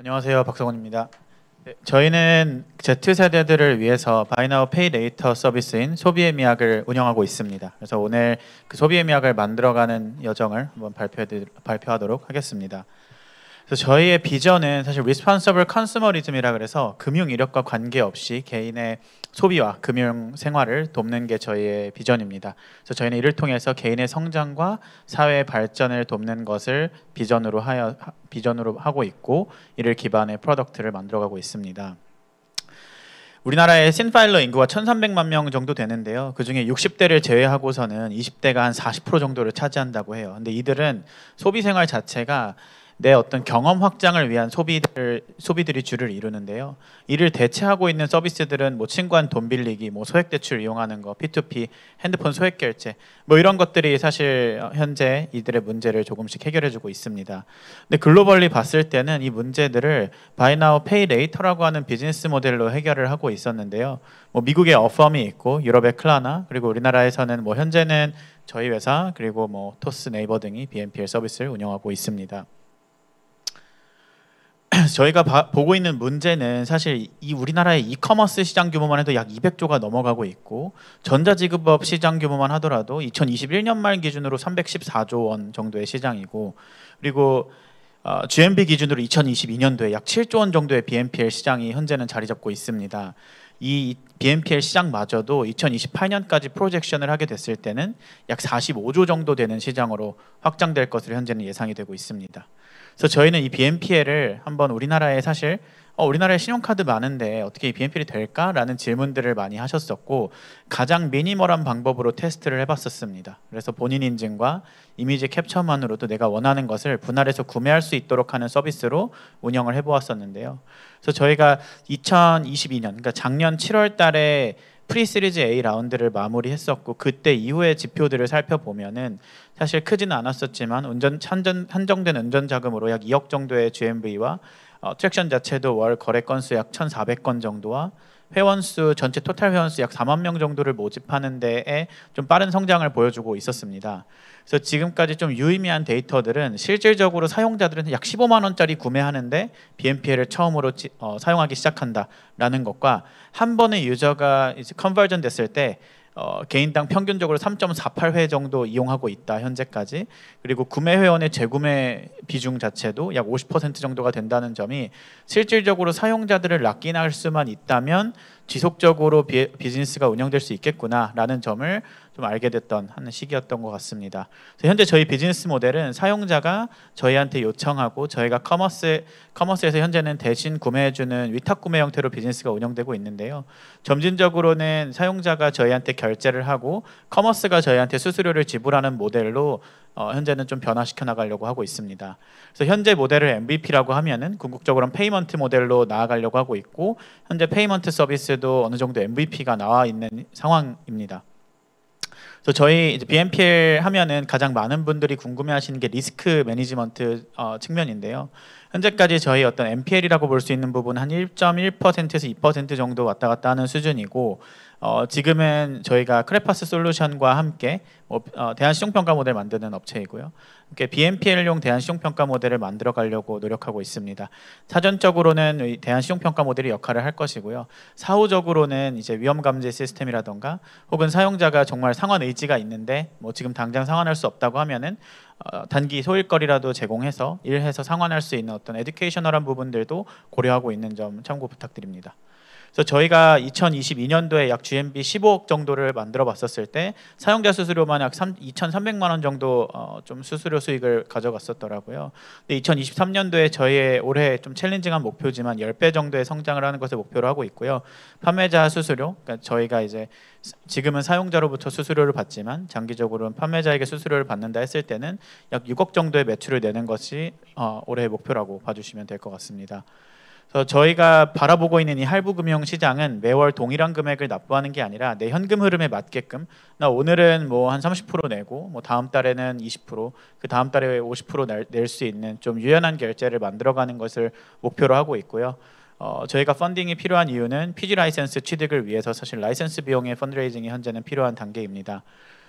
안녕하세요. 박성원입니다. 네, 저희는 Z세대들을 위해서 Buy Now Pay Later 서비스인 소비의 미학을 운영하고 있습니다. 그래서 오늘 그 소비의 미학을 만들어가는 여정을 한번 발표하도록 하겠습니다. 그래서 저희의 비전은 사실 Responsible Consumerism이라 그래서 금융 이력과 관계없이 개인의 소비와 금융 생활을 돕는 게 저희의 비전입니다. 그래서 저희는 이를 통해서 개인의 성장과 사회의 발전을 돕는 것을 비전으로 하고 있고, 이를 기반의 프로덕트를 만들어가고 있습니다. 우리나라의 신파일러 인구가 1,300만 명 정도 되는데요. 그중에 60대를 제외하고서는 20대가 한 40% 정도를 차지한다고 해요. 근데 이들은 소비 생활 자체가 내 어떤 경험 확장을 위한 소비들이 주를 이루는데요. 이를 대체하고 있는 서비스들은 뭐 친구한 돈 빌리기, 뭐 소액 대출 이용하는 거, P2P, 핸드폰 소액 결제, 뭐 이런 것들이 사실 현재 이들의 문제를 조금씩 해결해주고 있습니다. 근데 글로벌리 봤을 때는 이 문제들을 Buy Now Pay Later라고 하는 비즈니스 모델로 해결을 하고 있었는데요. 뭐 미국의 어펌이 있고 유럽의 클라나, 그리고 우리나라에서는 뭐 현재는 저희 회사, 그리고 뭐 토스, 네이버 등이 BNPL 서비스를 운영하고 있습니다. 저희가 보고 있는 문제는 사실 이 우리나라의 이커머스 시장 규모만 해도 약 200조가 넘어가고 있고, 전자지급업 시장 규모만 하더라도 2021년 말 기준으로 314조 원 정도의 시장이고, 그리고 GMV 기준으로 2022년도에 약 7조 원 정도의 BNPL 시장이 현재는 자리 잡고 있습니다. 이 BNPL 시장마저도 2028년까지 프로젝션을 하게 됐을 때는 약 45조 정도 되는 시장으로 확장될 것으로 현재는 예상이 되고 있습니다. 그래서 저희는 이 BNPL을 한번 우리나라에 사실 우리나라에 신용카드 많은데 어떻게 이 BNPL이 될까라는 질문들을 많이 하셨었고, 가장 미니멀한 방법으로 테스트를 해봤었습니다. 그래서 본인 인증과 이미지 캡처만으로도 내가 원하는 것을 분할해서 구매할 수 있도록 하는 서비스로 운영을 해보았었는데요. 그래서 저희가 2022년, 그러니까 작년 7월 달에 프리시리즈 A 라운드를 마무리했었고, 그때 이후의 지표들을 살펴보면은 사실 크지는 않았었지만 한정된 운전 자금으로 약 2억 정도의 GMV와 트랙션 자체도 월 거래 건수 약 1,400건 정도와 회원수, 전체 토탈 회원수 약 4만 명 정도를 모집하는 데에 좀 빠른 성장을 보여주고 있었습니다. 그래서 지금까지 좀 유의미한 데이터들은 실질적으로 사용자들은 약 15만 원짜리 구매하는데 BNPL을 처음으로 사용하기 시작한다라는 것과, 한 번의 유저가 이제 컨버전 됐을 때 개인당 평균적으로 3.48회 정도 이용하고 있다 현재까지. 그리고 구매 회원의 재구매 비중 자체도 약 50% 정도가 된다는 점이, 실질적으로 사용자들을 락인할 수만 있다면 지속적으로 비즈니스가 운영될 수 있겠구나라는 점을 좀 알게 됐던 하는 시기였던 것 같습니다. 현재 저희 비즈니스 모델은 사용자가 저희한테 요청하고 저희가 커머스에서 현재는 대신 구매해주는 위탁 구매 형태로 비즈니스가 운영되고 있는데요. 점진적으로는 사용자가 저희한테 결제를 하고 커머스가 저희한테 수수료를 지불하는 모델로 현재는 좀 변화시켜 나가려고 하고 있습니다. 그래서 현재 모델을 MVP라고 하면은 궁극적으로는 페이먼트 모델로 나아가려고 하고 있고, 현재 페이먼트 서비스도 어느 정도 MVP가 나와 있는 상황입니다. 그래서 저희 이제 BNPL 하면은 가장 많은 분들이 궁금해하시는 게 리스크 매니지먼트 측면인데요. 현재까지 저희 어떤 NPL이라고 볼 수 있는 부분 한 1.1%에서 2% 정도 왔다 갔다 하는 수준이고, 지금은 저희가 크레파스 솔루션과 함께 대한신용평가 모델 만드는 업체이고요. 이렇게 BNPL용 대한신용평가 모델을 만들어 가려고 노력하고 있습니다. 사전적으로는 대한신용평가 모델이 역할을 할 것이고요. 사후적으로는 이제 위험감지 시스템이라던가, 혹은 사용자가 정말 상환 의지가 있는데 뭐 지금 당장 상환할 수 없다고 하면은 단기 소일거리라도 제공해서 일해서 상환할 수 있는 어떤 에듀케이셔널한 부분들도 고려하고 있는 점 참고 부탁드립니다. 그래서 저희가 2022년도에 약 GMV 15억 정도를 만들어 봤었을 때 사용자 수수료만 약 2,300만 원 정도 좀 수수료 수익을 가져갔었더라고요. 근데 2023년도에 저희의 올해 좀 챌린징한 목표지만 10배 정도의 성장을 하는 것을 목표로 하고 있고요. 판매자 수수료, 그러니까 저희가 이제 지금은 사용자로부터 수수료를 받지만 장기적으로는 판매자에게 수수료를 받는다 했을 때는 약 6억 정도의 매출을 내는 것이 올해의 목표라고 봐주시면 될 것 같습니다. 그래서 저희가 바라보고 있는 이 할부금융 시장은 매월 동일한 금액을 납부하는 게 아니라 내 현금 흐름에 맞게끔, 나 오늘은 뭐 한 30% 내고 뭐 다음 달에는 20%, 그 다음 달에 50% 낼 수 있는 좀 유연한 결제를 만들어가는 것을 목표로 하고 있고요. 저희가 펀딩이 필요한 이유는 PG 라이센스 취득을 위해서 사실 라이센스 비용의 펀드레이징이 현재는 필요한 단계입니다.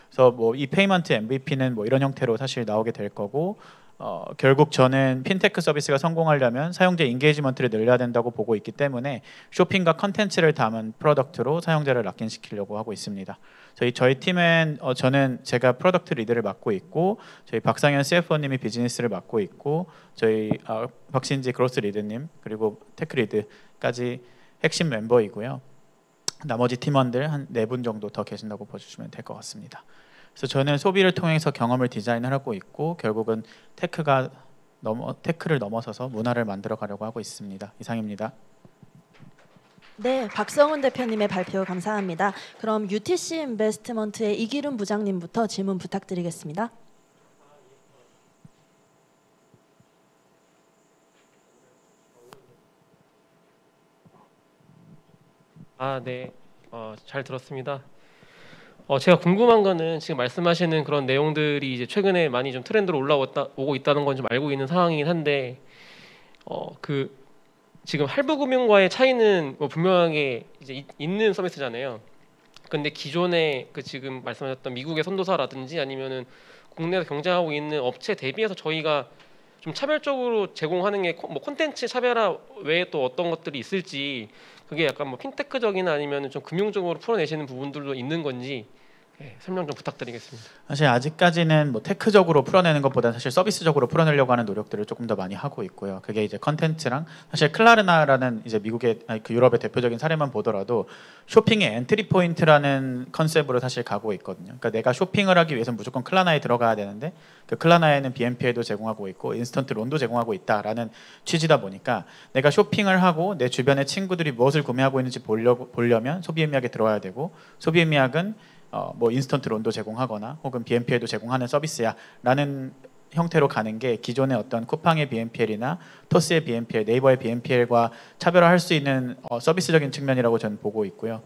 그래서 뭐 이 페이먼트 MVP는 뭐 이런 형태로 사실 나오게 될 거고, 결국 저는 핀테크 서비스가 성공하려면 사용자 인게이지먼트를 늘려야 된다고 보고 있기 때문에 쇼핑과 컨텐츠를 담은 프로덕트로 사용자를 락인시키려고 하고 있습니다. 저희 팀은 저는 제가 프로덕트 리드를 맡고 있고 저희 박상현 CFO님이 비즈니스를 맡고 있고 저희 박신지 그로스 리드님 그리고 테크 리드까지 핵심 멤버이고요. 나머지 팀원들 한 4분 정도 더 계신다고 봐주시면 될 것 같습니다. 그래서 저는 소비를 통해서 경험을 디자인을 하고 있고 결국은 테크를 넘어서서 문화를 만들어 가려고 하고 있습니다. 이상입니다. 네, 박성훈 대표님의 발표 감사합니다. 그럼 UTC 인베스트먼트의 이기름 부장님부터 질문 부탁드리겠습니다. 네. 잘 들었습니다. 제가 궁금한 거는 지금 말씀하시는 그런 내용들이 이제 최근에 많이 좀 트렌드로 오고 있다는 건 좀 알고 있는 상황이긴 한데 그 지금 할부금융과의 차이는 뭐 분명하게 이제 있는 서비스잖아요. 근데 기존에 그 지금 말씀하셨던 미국의 선도사라든지 아니면은 국내에서 경쟁하고 있는 업체 대비해서 저희가 좀 차별적으로 제공하는 게 뭐 콘텐츠 차별화 외에 또 어떤 것들이 있을지 그게 약간 뭐 핀테크적이나 아니면 좀 금융적으로 풀어내시는 부분들도 있는 건지 설명 좀 부탁드리겠습니다. 사실 아직까지는 뭐 테크적으로 풀어내는 것보다 사실 서비스적으로 풀어내려고 하는 노력들을 조금 더 많이 하고 있고요. 그게 이제 컨텐츠랑 사실 클라르나라는 이제 미국의 그 유럽의 대표적인 사례만 보더라도 쇼핑의 엔트리 포인트라는 컨셉으로 사실 가고 있거든요. 그러니까 내가 쇼핑을 하기 위해서는 무조건 클라나에 들어가야 되는데 그 클라나에는 BNPL도 제공하고 있고 인스턴트 론도 제공하고 있다라는 취지다 보니까 내가 쇼핑을 하고 내 주변의 친구들이 무엇을 구매하고 있는지 보려면 소비의미학에 들어와야 되고 소비의미학은 뭐 인스턴트 론도 제공하거나 혹은 BNPL도 제공하는 서비스야라는 형태로 가는 게 기존의 어떤 쿠팡의 BNPL이나 토스의 BNPL, 네이버의 BNPL과 차별화할 수 있는 서비스적인 측면이라고 저는 보고 있고요.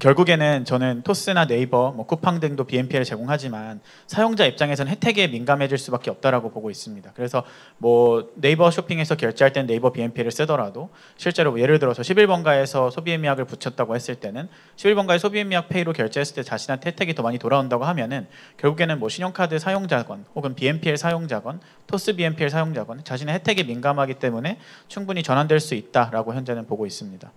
결국에는 저는 토스나 네이버, 뭐 쿠팡 등도 BNPL을 제공하지만 사용자 입장에서는 혜택에 민감해질 수밖에 없다라고 보고 있습니다. 그래서 뭐 네이버 쇼핑에서 결제할 때는 네이버 BNPL을 쓰더라도 실제로 예를 들어서 11번가에서 소비의미학을 붙였다고 했을 때는 11번가의 소비의미학 페이로 결제했을 때 자신한테 혜택이 더 많이 돌아온다고 하면은 결국에는 뭐 신용카드 사용자건 혹은 BNPL 사용자건 토스 BNPL 사용자건 자신의 혜택에 민감하기 때문에 충분히 전환될 수 있다라고 현재는 보고 있습니다.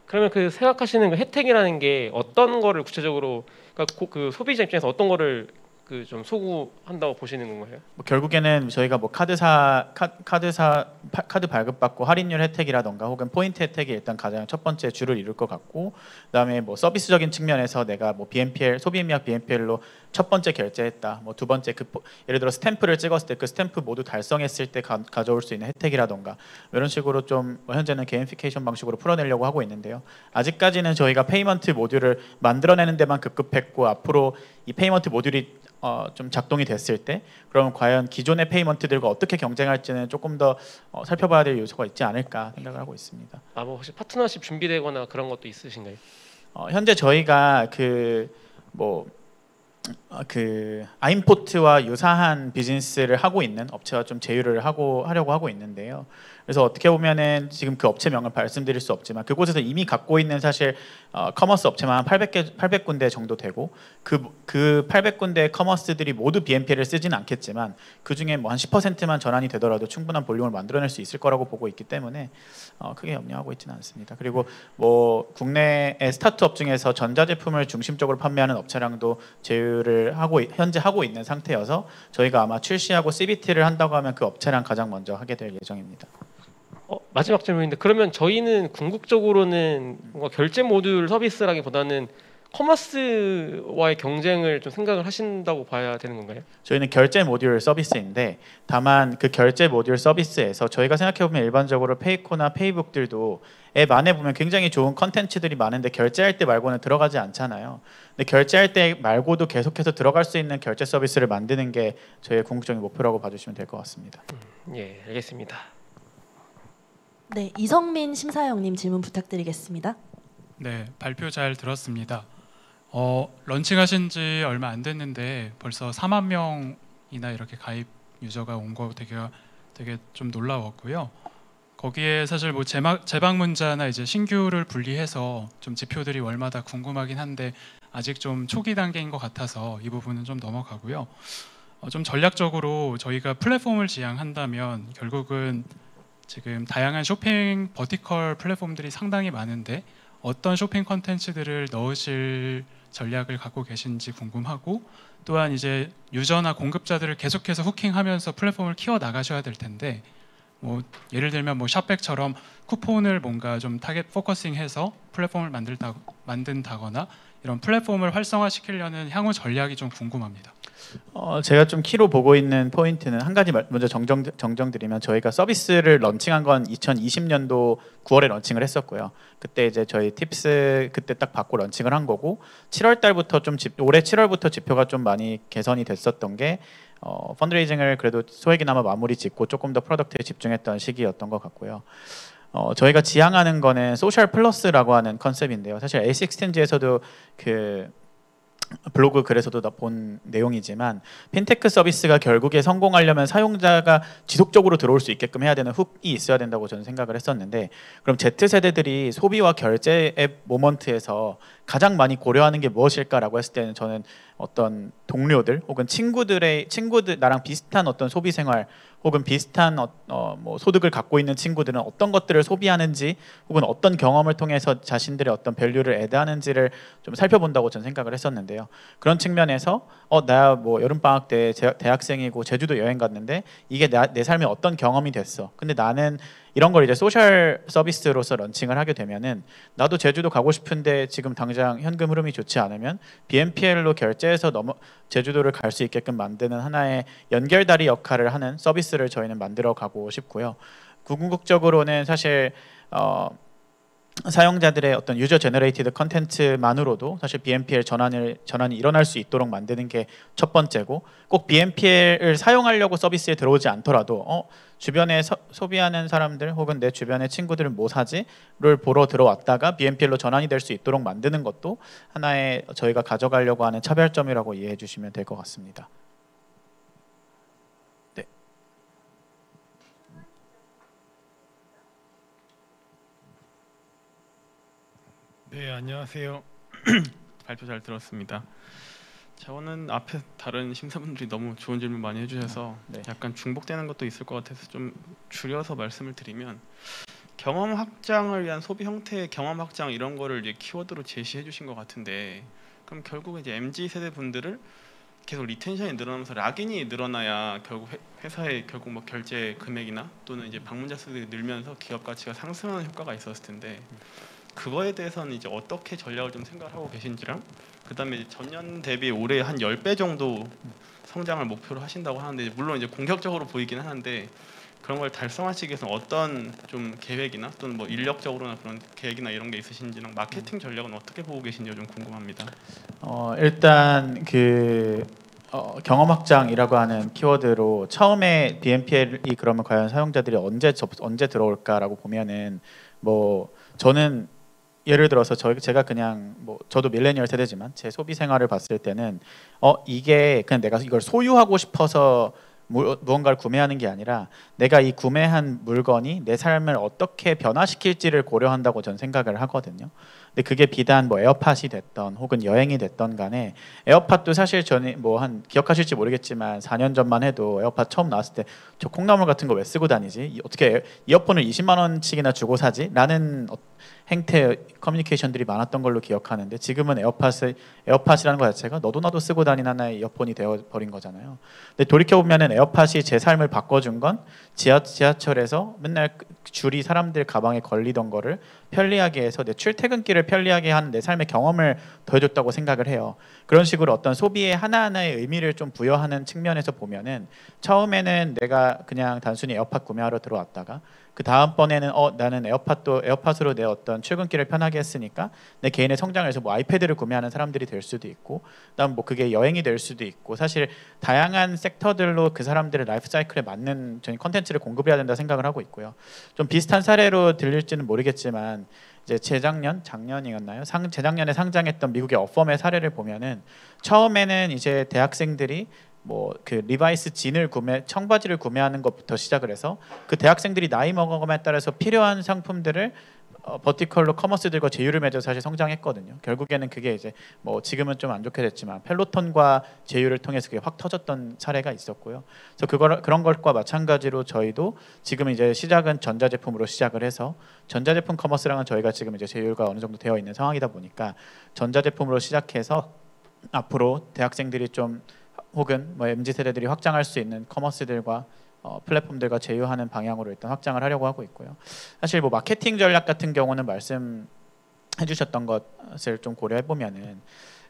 그러면 그 생각하시는 그 혜택이라는 게 어떤 거를 구체적으로 그러니까 그 소비자 입장에서 어떤 거를 그 좀 소구한다고 보시는 건가요? 뭐 결국에는 저희가 뭐 카드 발급받고 할인율 혜택이라던가 혹은 포인트 혜택이 일단 가장 첫 번째 주를 이룰 것 같고 그다음에 뭐 서비스적인 측면에서 내가 뭐 BNPL 소비의미학 BNPL로 첫 번째 결제했다 뭐 두 번째 예를 들어 스탬프를 찍었을 때 그 스탬프 모두 달성했을 때 가져올 수 있는 혜택이라던가 이런 식으로 좀 현재는 게이미피케이션 방식으로 풀어내려고 하고 있는데요. 아직까지는 저희가 페이먼트 모듈을 만들어내는 데만 급급했고 앞으로 이 페이먼트 모듈이 좀 작동이 됐을 때 그럼 과연 기존의 페이먼트들과 어떻게 경쟁할지는 조금 더 살펴봐야 될 요소가 있지 않을까 생각을 하고 있습니다. 뭐 혹시 파트너십 준비되거나 그런 것도 있으신가요? 현재 저희가 아임포트와 유사한 비즈니스를 하고 있는 업체와 좀 제휴를 하려고 하고 있는데요. 그래서 어떻게 보면은 지금 그 업체명을 말씀드릴 수 없지만 그곳에서 이미 갖고 있는 사실 커머스 업체만 800군데 정도 되고 그 800군데 커머스들이 모두 BNPL을 쓰지는 않겠지만 그 중에 뭐 한 10%만 전환이 되더라도 충분한 볼륨을 만들어낼 수 있을 거라고 보고 있기 때문에 크게 염려하고 있지는 않습니다. 그리고 뭐 국내의 스타트업 중에서 전자제품을 중심적으로 판매하는 업체랑도 제휴를 현재 하고 있는 상태여서 저희가 아마 출시하고 CBT를 한다고 하면 그 업체랑 가장 먼저 하게 될 예정입니다. 마지막 질문인데 그러면 저희는 궁극적으로는 뭔가 결제 모듈 서비스라기보다는 커머스와의 경쟁을 좀 생각을 하신다고 봐야 되는 건가요? 저희는 결제 모듈 서비스인데 다만 그 결제 모듈 서비스에서 저희가 생각해보면 일반적으로 페이코나 페이북들도 앱 안에 보면 굉장히 좋은 컨텐츠들이 많은데 결제할 때 말고는 들어가지 않잖아요. 근데 결제할 때 말고도 계속해서 들어갈 수 있는 결제 서비스를 만드는 게 저희의 궁극적인 목표라고 봐주시면 될 것 같습니다. 예, 알겠습니다. 네, 이성민 심사위원님 질문 부탁드리겠습니다. 네, 발표 잘 들었습니다. 런칭하신 지 얼마 안 됐는데 벌써 4만 명이나 이렇게 가입 유저가 온 거 되게 좀 놀라웠고요. 거기에 사실 뭐 재방문자나 이제 신규를 분리해서 좀 지표들이 월마다 궁금하긴 한데 아직 좀 초기 단계인 것 같아서 이 부분은 좀 넘어가고요. 좀 전략적으로 저희가 플랫폼을 지향한다면 결국은 지금 다양한 쇼핑 버티컬 플랫폼들이 상당히 많은데 어떤 쇼핑 컨텐츠들을 넣으실 전략을 갖고 계신지 궁금하고, 또한 이제 유저나 공급자들을 계속해서 후킹하면서 플랫폼을 키워 나가셔야 될 텐데, 뭐 예를 들면 뭐 샵백처럼 쿠폰을 뭔가 좀 타겟 포커싱해서 플랫폼을 만든다거나 이런 플랫폼을 활성화시키려는 향후 전략이 좀 궁금합니다. 제가 좀 키로 보고 있는 포인트는 한 가지 먼저 정정드리면, 저희가 서비스를 런칭한 건 2020년도 9월에 런칭을 했었고요. 그때 이제 저희 팁스 그때 딱 받고 런칭을 한 거고, 7월 달부터 올해 7월부터 지표가 좀 많이 개선이 됐었던 게 펀드레이징을 그래도 소액이나마 마무리 짓고 조금 더 프로덕트에 집중했던 시기였던 것 같고요. 저희가 지향하는 거는 소셜 플러스라고 하는 컨셉인데요. 사실 A16G에서도 그 블로그 글에서도 본 내용이지만, 핀테크 서비스가 결국에 성공하려면 사용자가 지속적으로 들어올 수 있게끔 해야 되는 훅이 있어야 된다고 저는 생각을 했었는데, 그럼 Z세대들이 소비와 결제 앱 모먼트에서 가장 많이 고려하는 게 무엇일까라고 했을 때는, 저는 어떤 동료들 혹은 친구들 나랑 비슷한 어떤 소비 생활 혹은 비슷한 뭐 소득을 갖고 있는 친구들은 어떤 것들을 소비하는지, 혹은 어떤 경험을 통해서 자신들의 어떤 밸류를 애드하는지를 좀 살펴본다고 저는 생각을 했었는데요. 그런 측면에서 나 뭐 여름 방학 때 대학생이고 제주도 여행 갔는데 이게 내 삶에 어떤 경험이 됐어. 근데 나는 이런 걸 이제 소셜 서비스로서 런칭을 하게 되면은, 나도 제주도 가고 싶은데 지금 당장 현금 흐름이 좋지 않으면 BNPL로 결제해서 제주도를 갈 수 있게끔 만드는 하나의 연결다리 역할을 하는 서비스를 저희는 만들어 가고 싶고요. 궁극적으로는 사실 사용자들의 어떤 유저 제너레이티드 컨텐츠만으로도 사실 BNPL 전환이 일어날 수 있도록 만드는 게 첫 번째고, 꼭 BNPL을 사용하려고 서비스에 들어오지 않더라도 주변에 소비하는 사람들 혹은 내 주변의 친구들은 뭐 사지를 보러 들어왔다가 BNPL로 전환이 될 수 있도록 만드는 것도 하나의 저희가 가져가려고 하는 차별점이라고 이해해 주시면 될 것 같습니다. 네. 네, 안녕하세요. 발표 잘 들었습니다. 저는 앞에 다른 심사분들이 너무 좋은 질문 많이 해주셔서 네. 약간 중복되는 것도 있을 것 같아서 좀 줄여서 말씀을 드리면, 경험 확장을 위한 소비 형태의 경험 확장 이런 거를 이제 키워드로 제시해 주신 것 같은데, 그럼 결국 이제 MZ 세대 분들을 계속 리텐션이 늘어나면서 락인이 늘어나야 결국 회사의 결국 뭐 결제 금액이나 또는 이제 방문자 수들이 늘면서 기업 가치가 상승하는 효과가 있었을 텐데, 그거에 대해서는 이제 어떻게 전략을 좀 생각하고 계신지랑, 그다음에 전년 대비 올해 한 10배 정도 성장을 목표로 하신다고 하는데, 물론 이제 공격적으로 보이긴 하는데 그런 걸 달성하시기 위해서 어떤 좀 계획이나 또는 뭐 인력적으로나 그런 계획이나 이런 게 있으신지랑 마케팅 전략은 어떻게 보고 계신지 좀 궁금합니다. 일단 경험 확장이라고 하는 키워드로 처음에 BNPL이 그러면 과연 사용자들이 언제 들어올까라고 보면은, 뭐 저는 예를 들어서 제가 그냥 뭐 저도 밀레니얼 세대지만 제 소비 생활을 봤을 때는 이게 그냥 내가 이걸 소유하고 싶어서 무언가를 구매하는 게 아니라, 내가 이 구매한 물건이 내 삶을 어떻게 변화시킬지를 고려한다고 저는 생각을 하거든요. 근데 그게 비단 뭐 에어팟이 됐던 혹은 여행이 됐던 간에, 에어팟도 사실 저는 뭐 기억하실지 모르겠지만 4년 전만 해도 에어팟 처음 나왔을 때 저 콩나물 같은 거 왜 쓰고 다니지? 어떻게 이어폰을 20만 원씩이나 주고 사지? 라는 행태 커뮤니케이션들이 많았던 걸로 기억하는데, 지금은 에어팟이라는 것 자체가 너도 나도 쓰고 다니는 하나의 이어폰이 되어버린 거잖아요. 근데 돌이켜보면 에어팟이 제 삶을 바꿔준 건, 지하철에서 맨날 줄이 사람들 가방에 걸리던 거를 편리하게 해서 내 출퇴근길을 편리하게 하는 내 삶의 경험을 더해줬다고 생각을 해요. 그런 식으로 어떤 소비의 하나하나의 의미를 좀 부여하는 측면에서 보면은, 처음에는 내가 그냥 단순히 에어팟 구매하러 들어왔다가 그 다음번에는 나는 에어팟으로 내 어떤 출근길을 편하게 했으니까 내 개인의 성장을 해서 뭐 아이패드를 구매하는 사람들이 될 수도 있고, 그다음 뭐 그게 여행이 될 수도 있고, 사실 다양한 섹터들로 그 사람들의 라이프 사이클에 맞는 저희 컨텐츠를 공급해야 된다 생각을 하고 있고요. 좀 비슷한 사례로 들릴지는 모르겠지만, 이제 작년이었나요? 재작년에 상장했던 미국의 어펌의 사례를 보면은, 처음에는 이제 대학생들이 뭐 그 리바이스 청바지를 구매하는 것부터 시작을 해서, 그 대학생들이 나이 먹어감에 따라서 필요한 상품들을 버티컬로 커머스들과 제휴를 맺어 사실 성장했거든요. 결국에는 그게 이제 뭐 지금은 좀 안 좋게 됐지만 펠로톤과 제휴를 통해서 그게 확 터졌던 사례가 있었고요. 그래서 그런 것과 마찬가지로 저희도 지금 이제 시작은 전자제품으로 시작을 해서 전자제품 커머스랑은 저희가 지금 이제 제휴가 어느 정도 되어 있는 상황이다 보니까 전자제품으로 시작해서 앞으로 대학생들이 좀 혹은 뭐 MZ 세대들이 확장할 수 있는 커머스들과 플랫폼들과 제휴하는 방향으로 일단 확장을 하려고 하고 있고요. 사실 뭐 마케팅 전략 같은 경우는 말씀해 주셨던 것을 좀 고려해 보면은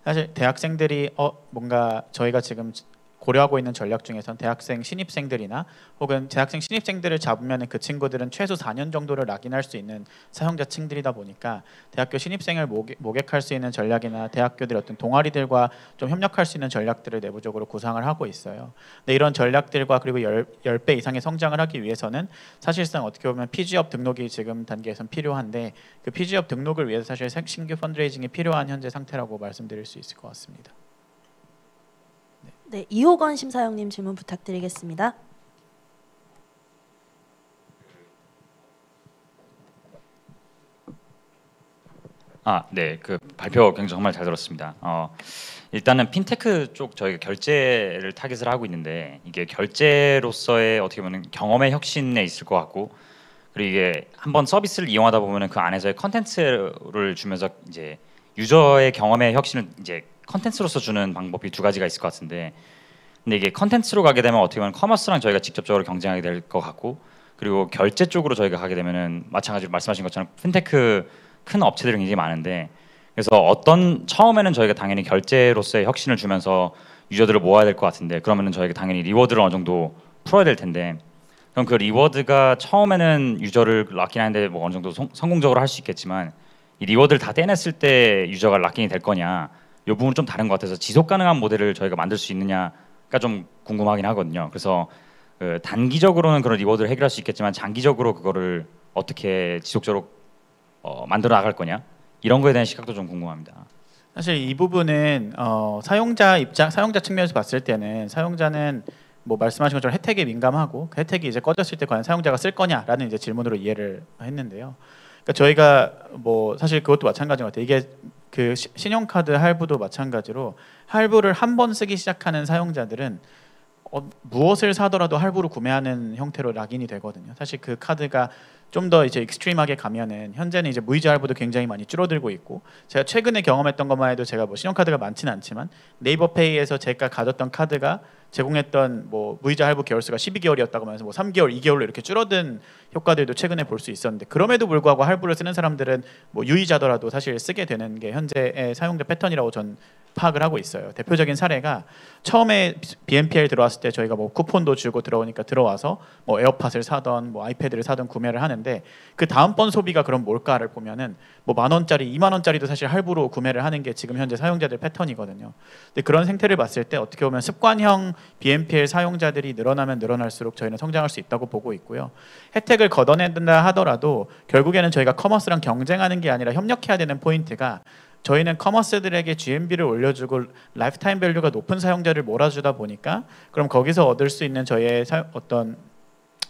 사실 대학생들이 뭔가 저희가 지금 고려하고 있는 전략 중에선 대학생 신입생들이나 혹은 대학생 신입생들을 잡으면 그 친구들은 최소 4년 정도를 락인할 수 있는 사용자층들이다 보니까 대학교 신입생을 모객할 수 있는 전략이나 대학교들 어떤 동아리들과 좀 협력할 수 있는 전략들을 내부적으로 구상을 하고 있어요. 근데 이런 전략들과 그리고 10배 이상의 성장을 하기 위해서는 사실상 어떻게 보면 PG업 등록이 지금 단계에선 필요한데 그 PG업 등록을 위해서 사실 신규 펀드레이징이 필요한 현재 상태라고 말씀드릴 수 있을 것 같습니다. 네, 이호건 심사위원님 질문 부탁드리겠습니다. 네, 그 발표 굉장히 정말 잘 들었습니다. 일단은 핀테크 쪽 저희가 결제를 타깃을 하고 있는데 이게 결제로서의 어떻게 보면 경험의 혁신에 있을 것 같고 그리고 이게 한번 서비스를 이용하다 보면은 그 안에서의 컨텐츠를 주면서 이제 유저의 경험의 혁신을 이제 컨텐츠로서 주는 방법이 두 가지가 있을 것 같은데 근데 이게 컨텐츠로 가게 되면 어떻게 보면 커머스랑 저희가 직접적으로 경쟁하게 될 것 같고 그리고 결제 쪽으로 저희가 가게 되면은 마찬가지로 말씀하신 것처럼 핀테크 큰 업체들이 굉장히 많은데 그래서 처음에는 저희가 당연히 결제로서의 혁신을 주면서 유저들을 모아야 될 것 같은데 그러면은 저희가 당연히 리워드를 어느 정도 풀어야 될 텐데 그럼 그 리워드가 처음에는 유저를 락인하는데 뭐 어느 정도 성공적으로 할 수 있겠지만 이 리워드를 다 떼냈을 때 유저가 락인이 될 거냐 이 부분은 좀 다른 것 같아서 지속 가능한 모델을 저희가 만들 수 있느냐가 좀 궁금하긴 하거든요. 그래서 단기적으로는 그런 리워드를 해결할 수 있겠지만 장기적으로 그거를 어떻게 지속적으로 만들어 나갈 거냐 이런 거에 대한 시각도 좀 궁금합니다. 사실 이 부분은 사용자 측면에서 봤을 때는 사용자는 뭐 말씀하신 것처럼 혜택에 민감하고 그 혜택이 이제 꺼졌을 때 과연 사용자가 쓸 거냐라는 이제 질문으로 이해를 했는데요. 그러니까 저희가 뭐 사실 그것도 마찬가지인 것 같아요. 이게 그 신용카드 할부도 마찬가지로 할부를 한 번 쓰기 시작하는 사용자들은 무엇을 사더라도 할부로 구매하는 형태로 락인이 되거든요. 사실 그 카드가 좀 더 이제 익스트림하게 가면은 현재는 이제 무이자 할부도 굉장히 많이 줄어들고 있고 제가 최근에 경험했던 것만 해도 제가 뭐 신용카드가 많지는 않지만 네이버페이에서 제가 가졌던 카드가 제공했던 뭐 무이자 할부 개월수가 12개월이었다고 하면서 뭐 3개월, 2개월로 이렇게 줄어든 효과들도 최근에 볼 수 있었는데 그럼에도 불구하고 할부를 쓰는 사람들은 뭐 유의자더라도 사실 쓰게 되는 게 현재의 사용자 패턴이라고 전 파악을 하고 있어요. 대표적인 사례가 처음에 BNPL 들어왔을 때 저희가 뭐 쿠폰도 주고 들어오니까 들어와서 뭐 에어팟을 사던 뭐 아이패드를 사던 구매를 하는데 그 다음번 소비가 그럼 뭘까를 보면은 뭐 10,000원짜리, 20,000원짜리도 사실 할부로 구매를 하는 게 지금 현재 사용자들 패턴이거든요. 근데 그런 생태를 봤을 때 어떻게 보면 습관형 BNPL 사용자들이 늘어나면 늘어날수록 저희는 성장할 수 있다고 보고 있고요. 혜택을 걷어낸다 하더라도 결국에는 저희가 커머스랑 경쟁하는 게 아니라 협력해야 되는 포인트가 저희는 커머스들에게 GMB를 올려주고 라이프타임 밸류가 높은 사용자를 몰아주다 보니까 그럼 거기서 얻을 수 있는 저희의 어떤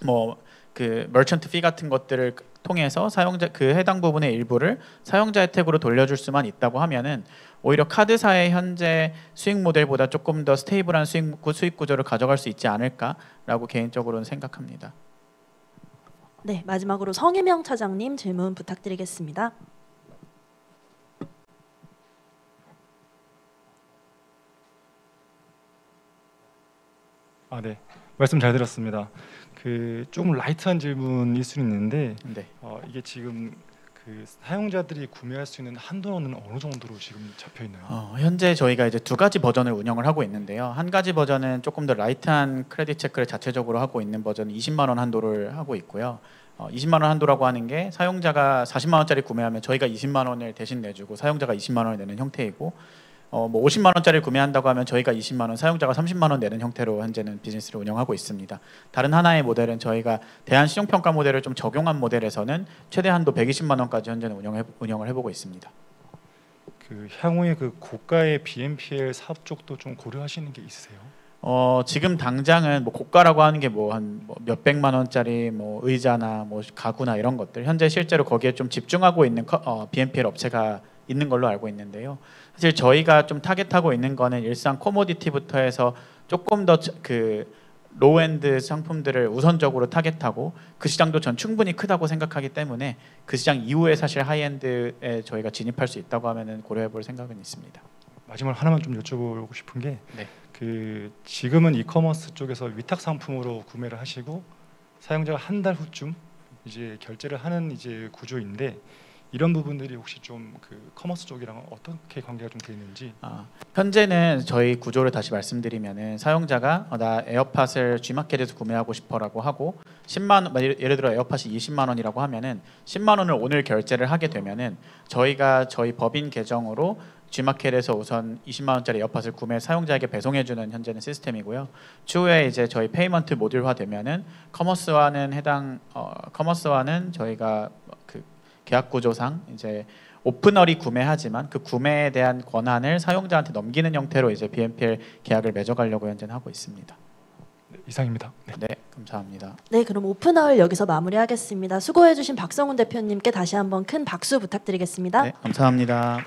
뭐 그 머천트 피 같은 것들을 통해서 사용자 그 해당 부분의 일부를 사용자 혜택으로 돌려줄 수만 있다고 하면은 오히려 카드사의 현재 수익 모델보다 조금 더 스테이블한 수익 구조를 가져갈 수 있지 않을까라고 개인적으로는 생각합니다. 네, 마지막으로 성희명 차장님 질문 부탁드리겠습니다. 네, 말씀 잘 들었습니다. 그 조금 라이트한 질문일 수 있는데 네. 이게 지금 그 사용자들이 구매할 수 있는 한도는 어느 정도로 지금 잡혀 있나요? 현재 저희가 이제 두 가지 버전을 운영을 하고 있는데요. 한 가지 버전은 조금 더 라이트한 크레딧 체크를 자체적으로 하고 있는 버전 20만 원 한도를 하고 있고요. 20만 원 한도라고 하는 게 사용자가 40만 원짜리 구매하면 저희가 20만 원을 대신 내주고 사용자가 20만 원을 내는 형태이고 뭐 50만 원짜리 구매한다고 하면 저희가 20만 원, 사용자가 30만 원 내는 형태로 현재는 비즈니스를 운영하고 있습니다. 다른 하나의 모델은 저희가 대한신용평가 모델을 좀 적용한 모델에서는 최대 한도 120만 원까지 현재는 운영을 해보고 있습니다. 그 향후에 그 고가의 BNPL 사업 쪽도 좀 고려하시는 게 있으세요? 지금 당장은 뭐 고가라고 하는 게 뭐 한 몇백만 원짜리 뭐 의자나 뭐 가구나 이런 것들 현재 실제로 거기에 좀 집중하고 있는 BNPL 업체가 있는 걸로 알고 있는데요. 사실 저희가 좀 타겟하고 있는 거는 일상 코모디티부터 해서 조금 더 그 로우엔드 상품들을 우선적으로 타겟하고 그 시장도 전 충분히 크다고 생각하기 때문에 그 시장 이후에 사실 하이엔드에 저희가 진입할 수 있다고 하면은 고려해볼 생각은 있습니다. 마지막으로 하나만 좀 여쭤보고 싶은 게 네. 그 지금은 이커머스 쪽에서 위탁 상품으로 구매를 하시고 사용자가 한 달 후쯤 이제 결제를 하는 이제 구조인데 이런 부분들이 혹시 좀 그 커머스 쪽이랑 어떻게 관계가 좀 돼 있는지. 현재는 저희 구조를 다시 말씀드리면은 사용자가 나 에어팟을 G마켓에서 구매하고 싶어라고 하고 10만 원, 예를 들어 에어팟이 20만 원이라고 하면은 10만 원을 오늘 결제를 하게 되면은 저희가 저희 법인 계정으로 G마켓에서 우선 20만 원짜리 에어팟을 구매 사용자에게 배송해주는 현재는 시스템이고요. 추후에 이제 저희 페이먼트 모듈화 되면은 커머스와는 저희가 그 계약 구조상 이제 오픈얼이 구매하지만 그 구매에 대한 권한을 사용자한테 넘기는 형태로 이제 BNPL 계약을 맺어가려고 현재는 하고 있습니다. 네, 이상입니다. 네. 네, 감사합니다. 네, 그럼 오픈아울 여기서 마무리하겠습니다. 수고해주신 박성훈 대표님께 다시 한번 큰 박수 부탁드리겠습니다. 네, 감사합니다.